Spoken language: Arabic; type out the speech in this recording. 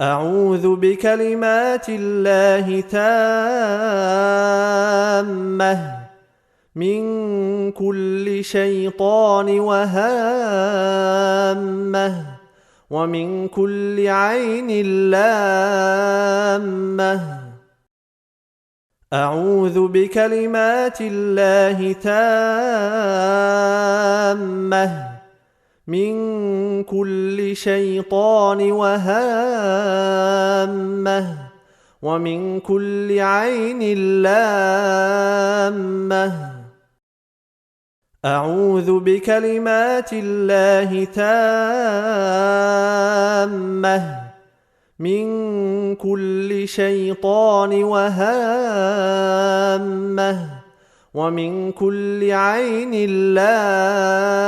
أعوذ بكلمات الله التامة من كل شيطان وهامة ومن كل عين لامة. أعوذ بكلمات الله التامة من كل شيطان وهامة ومن كل عين لامة. أعوذ بكلمات الله التامة من كل شيطان وهامة ومن كل عين لامة.